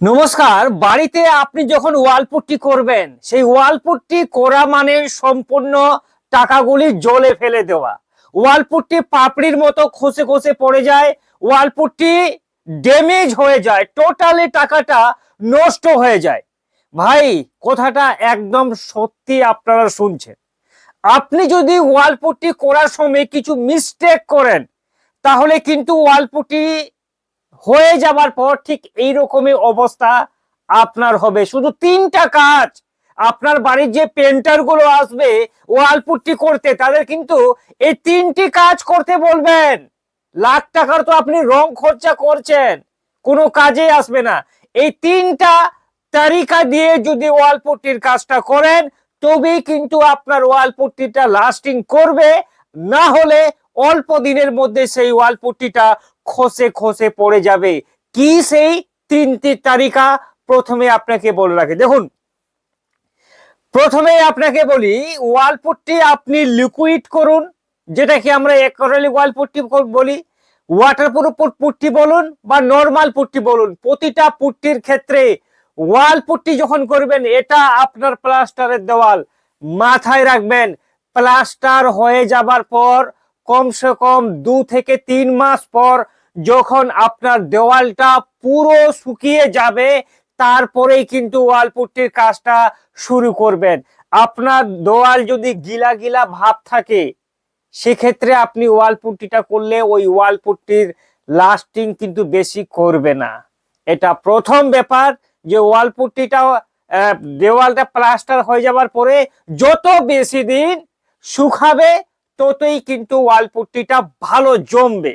নমস্কার। বাড়িতে আপনি যখন ওয়াল পুট্টি করবেন, সেই ওয়াল পুট্টি করা মানে সম্পূর্ণ টাকাগুলি জলে ফেলে দেওয়া। ওয়াল পুট্টি পাপড়ির মতো খসে খসে পড়ে যায়, ওয়াল পুট্টি ড্যামেজ হয়ে যায়, টোটালি টাকাটা নষ্ট হয়ে যায়। ভাই, কথাটা একদম সত্যি আপনারা শুনছেন। আপনি যদি ওয়াল পুট্টি করার সময় কিছু মিস্টেক করেন, তাহলে কিন্তু ওয়াল পুট্টি হয়ে যাবার পর ঠিক এইরকমই অবস্থা আপনার হবে। শুধু তিনটা কাজ, আপনার বাড়ির যে পেন্টার গুলো আসবে ওয়াল পুট্টি করতে, তাদের কিন্তু এই তিনটি কাজ করতে বলবেন। লাখ টাকার তো আপনি রং খরচা করছেন, কোনো কাজে আসবে না। এই তিনটা তালিকা দিয়ে যদি ওয়াল পুট্টির কাজটা করেন, তবেই কিন্তু আপনার ওয়াল পুট্টিটা লাস্টিং করবে। না হলে অল্প দিনের মধ্যে সেই ওয়াল পুট্টিটা খসে খসে পড়ে যাবে। কি সেই তিনটি তালিকা? প্রথমে আপনাকে বলে রাখি, দেখুন, প্রথমে আপনাকে বলি, ওয়াল পুট্টি আপনি লিকুইড করুন, যেটাকে আমরা অ্যাক্রিলিক ওয়াল পুট্টি বলি। ওয়াটারপ্রুফ পুট্টি বলুন বা নরমাল পুট্টি বলুন, প্রতিটা পুট্টির ক্ষেত্রে ওয়াল পুট্টি যখন করবেন, এটা আপনার প্লাস্টারের দেওয়াল, মাথায় রাখবেন। প্লাস্টার হয়ে যাবার পর কমসে কম 2 থেকে 3 মাস পর যখন আপনার দেওয়ালটা পুরো শুকিয়ে যাবে, তারপরেই কিন্তু ওয়াল পুট্টির কাজটা শুরু করবেন। আপনার দেওয়াল যদি গিলা গিলা ভাব থাকে, সেক্ষেত্রে আপনি ওয়াল পুট্টিটা করলে ওই ওয়াল পুট্টির লাস্টিং কিন্তু বেশি করবে না। এটা প্রথম ব্যাপার, যে ওয়াল পুট্টিটা দেওয়ালটা প্লাস্টার হয়ে যাবার পরে যত বেশি দিন শুকাবে, ততই কিন্তু ওয়াল পুট্টিটা ভালো জমবে।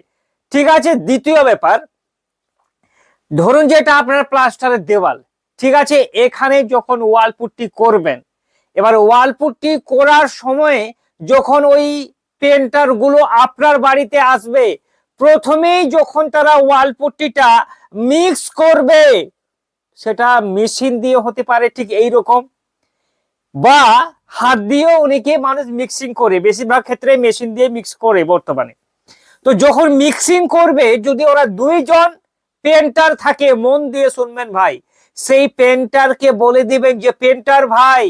ঠিক আছে। দ্বিতীয় ব্যাপার, ধরুন যে এটা আপনার প্লাস্টারের দেওয়াল, ঠিক আছে, এখানে যখন ওয়াল পুট্টি করবেন, এবার ওয়াল পুট্টি করার সময় যখন ওই পেন্টার গুলো আপনার বাড়িতে আসবে, প্রথমেই যখন তারা ওয়াল পুট্টিটা মিক্স করবে, সেটা মেশিন দিয়ে হতে পারে ঠিক এই রকম, বা হাত দিয়েও অনেকে মানুষ মিক্সিং করে, বেশিরভাগ ক্ষেত্রে মেশিন দিয়ে মিক্স করে বর্তমানে। তো যখন মিক্সিং করবে, যদি ওরা 2 জন পেন্টার থাকে, মন দিয়ে শুনবেন ভাই, সেই পেন্টারকে বলে দিবেন যে পেন্টার ভাই,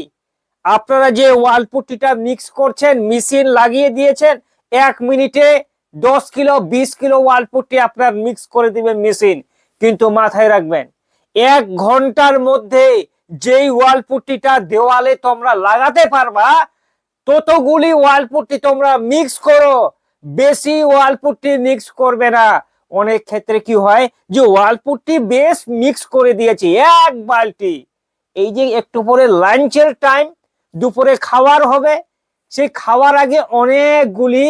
আপনারা যে ওয়াল পুট্টিটা মিক্স করছেন, মেশিন লাগিয়ে দিয়েছেন, 1 মিনিটে 10 কিলো 20 কিলো ওয়াল পুট্টি আপনার মিক্স করে দিবেন মেশিন। কিন্তু মাথায় রাখবেন, 1 ঘন্টার মধ্যে যেই ওয়াল পুট্টিটা দেওয়ালে তোমরা লাগাতে পারবা, ততগুলি ওয়াল পুট্টি তোমরা মিক্স করো, বেশি ওয়াল পুট্টি মিক্স করবে না। অনেক ক্ষেত্রে কি হয়, যে ওয়াল পুট্টি বেশ মিক্স করে দিয়েছি 1 বালতি, এই যে একটু পরে লাঞ্চের টাইম, দুপুরে খাওয়ার হবে, সেই খাওয়ার আগে অনেকগুলি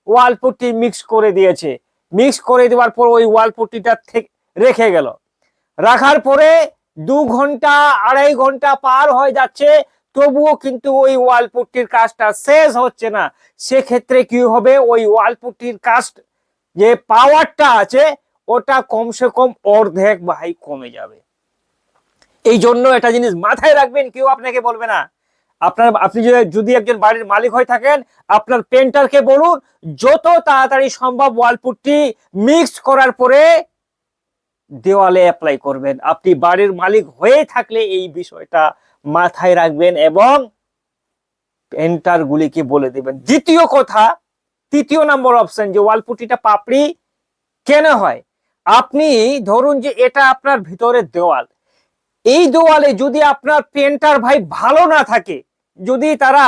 ওয়াল পুট্টি মিক্স করে দিয়েছে। মিক্স করে দেওয়ার পর ওই ওয়াল পুট্টিটা রেখে গেল, রাখার পরে 2 ঘন্টা 2.5 ঘন্টা পার হয়ে যাচ্ছে, তবুও কিন্তু ওই ওয়াল পুট্টির কাজটা শেষ হচ্ছে না। সেক্ষেত্রে কি হবে, ওই ওয়াল পুট্টির কাজ যে পাওয়ারটা আছে, ওটা কমসে কম অর্ধেক ভাই কমে যাবে। এই জন্য একটা জিনিস মাথায় রাখবেন, কেউ আপনাকে বলবে না। আপনি যদি একজন বাড়ির মালিক হয়ে থাকেন, আপনার পেন্টারকে বলুন যত তাড়াতাড়ি সম্ভব ওয়াল পুট্টি মিক্স করার পরে দেওয়ালে অ্যাপ্লাই করবেন। আপনি বাড়ির মালিক হয়ে থাকলে এই বিষয়টা মাথায় রাখবেন এবং পেন্টার গুলিকে বলে দেবেন। দ্বিতীয় কথা, 3 নম্বর অপশন, যে ওয়াল পুট্টিটা পাপড়ি কেন হয়। আপনি ধরুন যে এটা আপনার ভিতরের দেওয়াল, এই দেওয়ালে যদি আপনার পেন্টার ভাই ভালো না থাকে, যদি তারা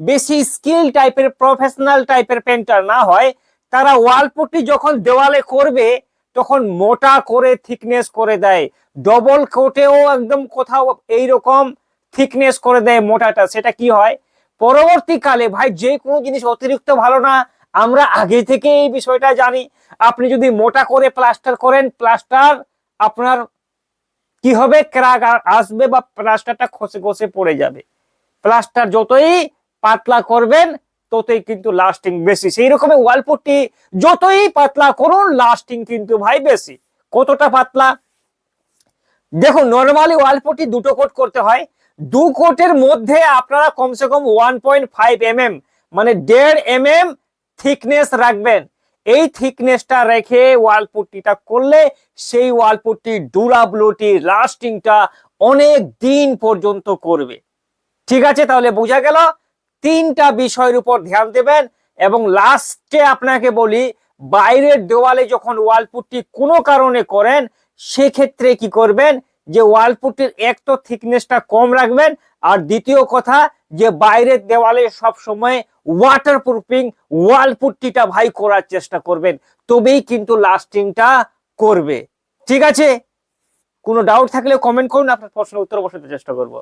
বেশি স্কিল টাইপের প্রফেশনাল টাইপের পেন্টার না হয়, তারা ওয়াল পুট্টি যখন দেওয়ালে করবে তখন মোটা করে থিকনেস করে দেয়, ডবল কোটেও একদম কোথাও এইরকম থিকনেস করে দেয় মোটাটা। সেটা কি হয়, পরবর্তীকালে ভাই যে কোনো জিনিস অতিরিক্ত ভালো না, আমরা আগে থেকে এই বিষয়টা জানি। আপনি যদি মোটা করে প্লাস্টার করেন, প্লাস্টার আপনার কি হবে, ক্র্যাক আসবে বা প্লাস্টারটা খসে খসে পড়ে যাবে। প্লাস্টার যতই পাতলা করবেন, ততই কিন্তু লাস্টিং বেশি। সেই রকম ওয়াল পুট্টি যতই পাতলা করুন, লাস্টিং কিন্তু ভাই বেশি। কতটা পাতলা, দেখুন, নরমালি ওয়াল পুট্টি 2 কোট করতে হয়, 2 কোটের মধ্যে আপনারা কমসে কম 1.5 mm মানে 1.5 mm থিকনেস রাখবেন। এই থিকনেসটা রেখে ওয়াল পুট্টিটা করলে সেই ওয়াল পুট্টির ডিউরাবিলিটি লাস্টিংটা অনেক দিন পর্যন্ত করবে। ঠিক আছে, তাহলে বোঝা গেল তিনটা বিষয়ের উপর ধ্যান দেবেন। এবং লাস্টে আপনাকে বলি, বাইরের দেওয়ালে যখন ওয়াল পুট্টি কোনো কারণে করেন সেক্ষেত্রে কি করবেন, যে ওয়াল পুট্টির এক তো থিকনেসটা কম রাখবেন, আর দ্বিতীয় কথা যে বাইরের দেওয়ালে সব সময় ওয়াটারপ্রুফিং ওয়াল পুট্টিটা ভাই করার চেষ্টা করবেন, তবেই কিন্তু লাস্টিংটা করবে। ঠিক আছে, কোনো ডাউট থাকলে কমেন্ট করুন, আপনার প্রশ্নের উত্তর বসাতে চেষ্টা করব।